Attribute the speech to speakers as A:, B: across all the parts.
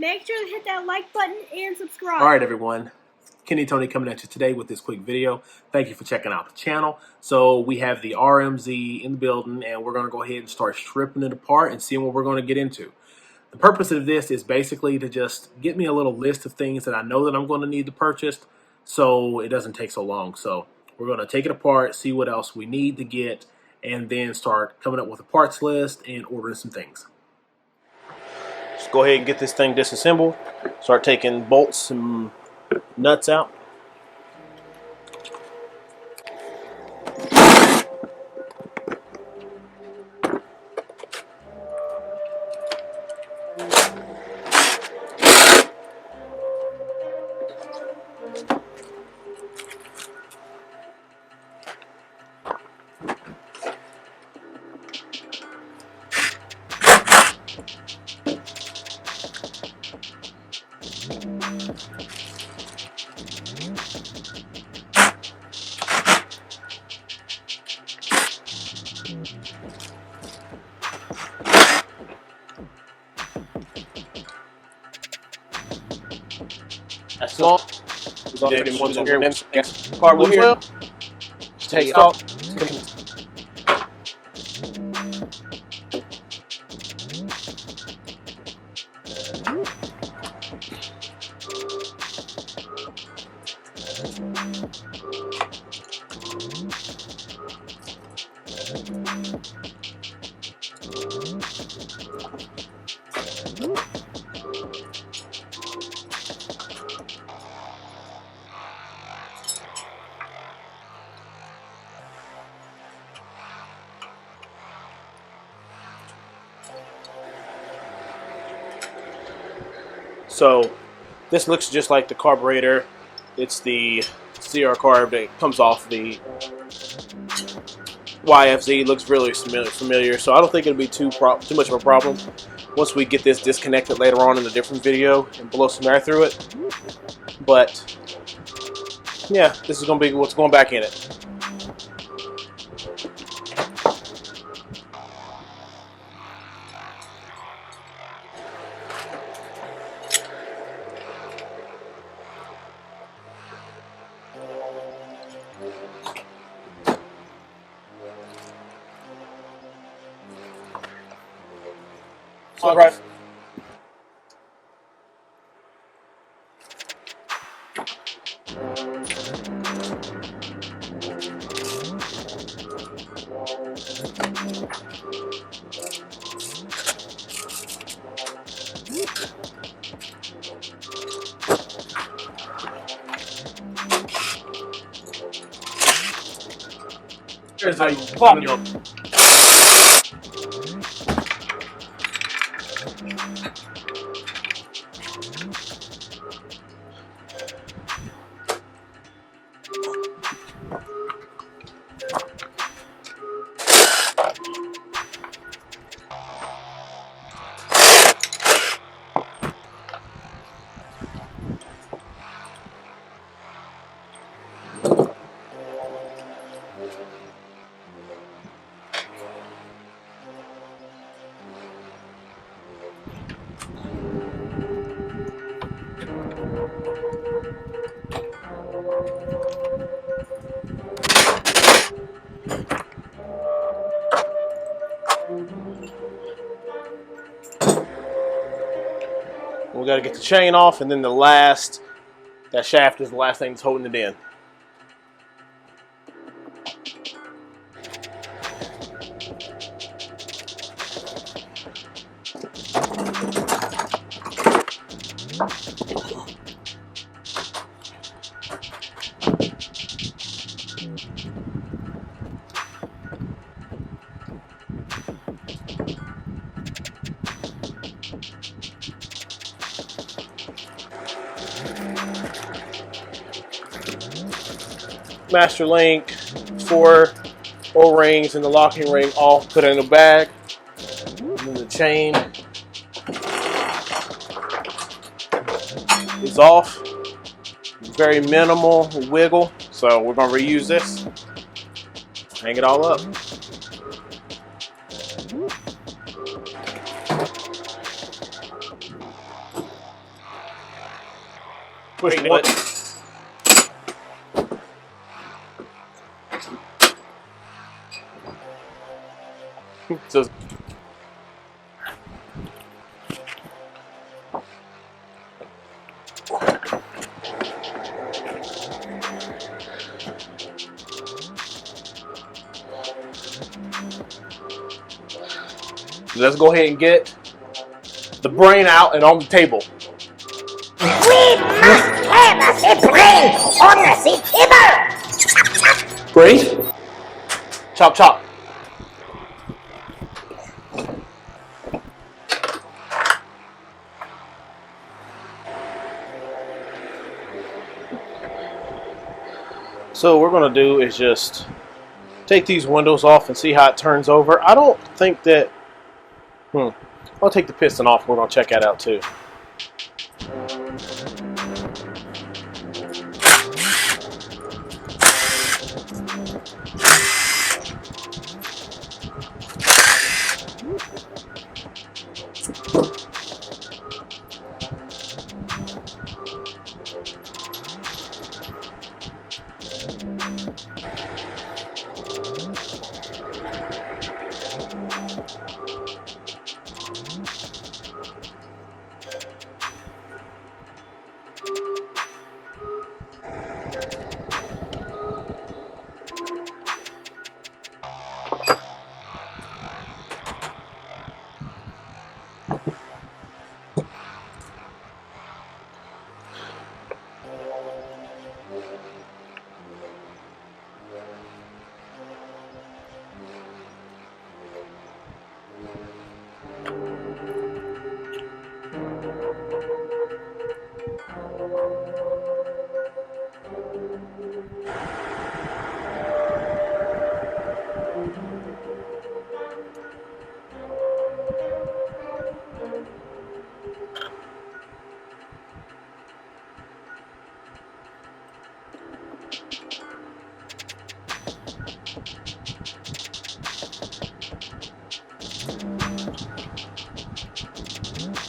A: Make sure to hit that like button and subscribe.
B: All right, everyone. Kenny Tony coming at you today with this quick video. Thank you for checking out the channel. So we have the RMZ in the building, and we're going to go ahead and start stripping it apart and seeing what we're going to get into. The purpose of this is basically to just get me a little list of things that I know that I'm going to need to purchase so it doesn't take so long. So we're going to take it apart, see what else we need to get, and then start coming up with a parts list and ordering some things. Just go ahead and get this thing disassembled. Start taking bolts and nuts out. That's all. Carburetor here. Take it off. So this looks just like the carburetor. It's the CR carb that comes off the YFZ. Looks really familiar, so I don't think it'll be too much of a problem once we get this disconnected later on in a different video and blow some air through it. But yeah, this is going to be what's going back in it. All right. Here's how you pop your. We got to get the chain off, and then that shaft is the last thing that's holding it in. Master link, 4 O-rings, and the locking ring all put in a bag. And then the chain is off. Very minimal wiggle, so we're going to reuse this. Hang it all up. Push what? So let's go ahead and get the brain out and on the table.
C: We must have the brain on the table!
B: Brain? Chop, chop. So what we're going to do is just take these windows off and see how it turns over. I don't think that... I'll take the piston off. We're going to check that out too.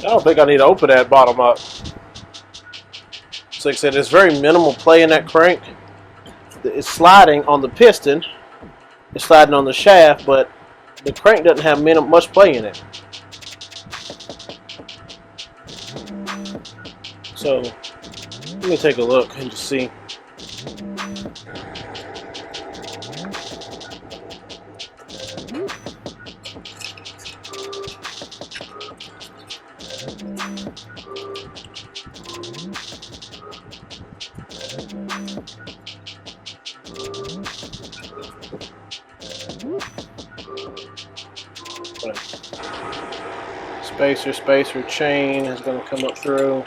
B: I don't think I need to open that bottom up. So like I said, there's very minimal play in that crank. It's sliding on the piston. It's sliding on the shaft, but the crank doesn't have much play in it. So let me take a look and just see. Spacer chain is going to come up through.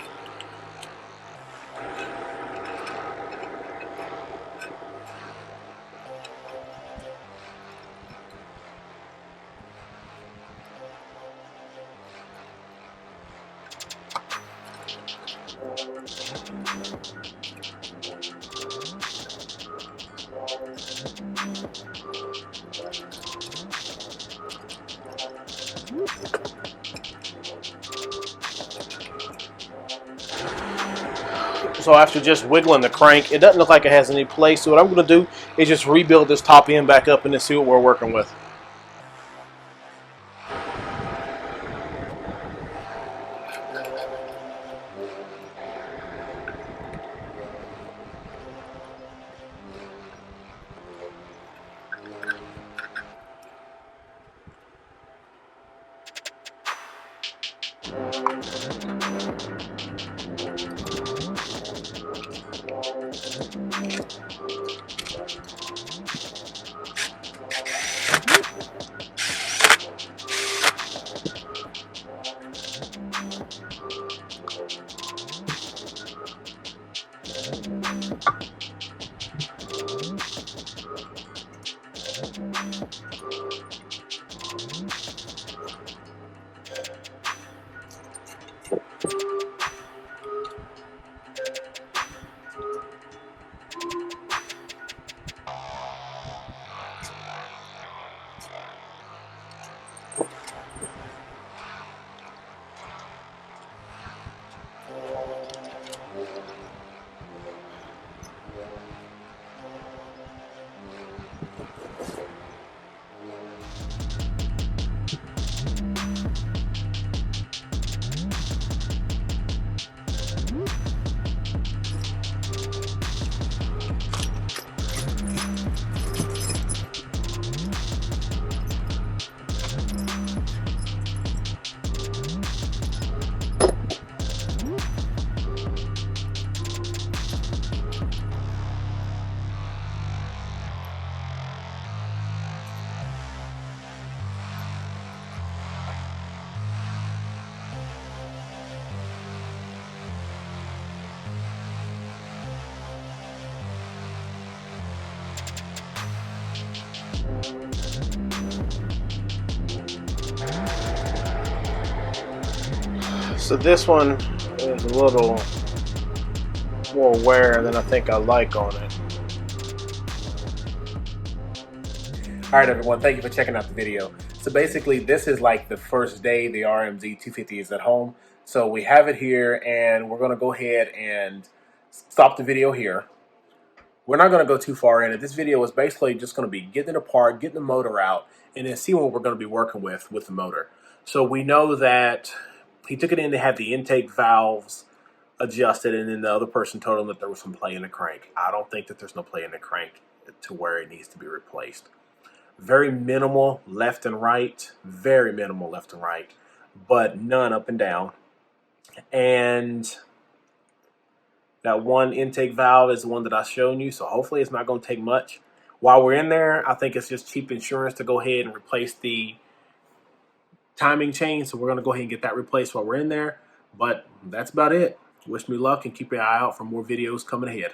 B: So after just wiggling the crank, it doesn't look like it has any play. So what I'm going to do is just rebuild this top end back up and then see what we're working with. So this one is a little more wear than I think I like on it. All right, everyone, thank you for checking out the video. So basically, this is like the first day the RMZ250 is at home. So we have it here, and we're gonna go ahead and stop the video here. We're not gonna go too far in it. This video is basically just gonna be getting it apart, getting the motor out, and then see what we're gonna be working with the motor. So we know that he took it in to have the intake valves adjusted, and then the other person told him that there was some play in the crank. I don't think that there's no play in the crank to where it needs to be replaced. Very minimal left and right, very minimal left and right, but none up and down. And that one intake valve is the one that I've shown you, so hopefully it's not going to take much. While we're in there, I think it's just cheap insurance to go ahead and replace the timing chain, so we're going to go ahead and get that replaced while we're in there. But that's about it. Wish me luck and keep your eye out for more videos coming ahead.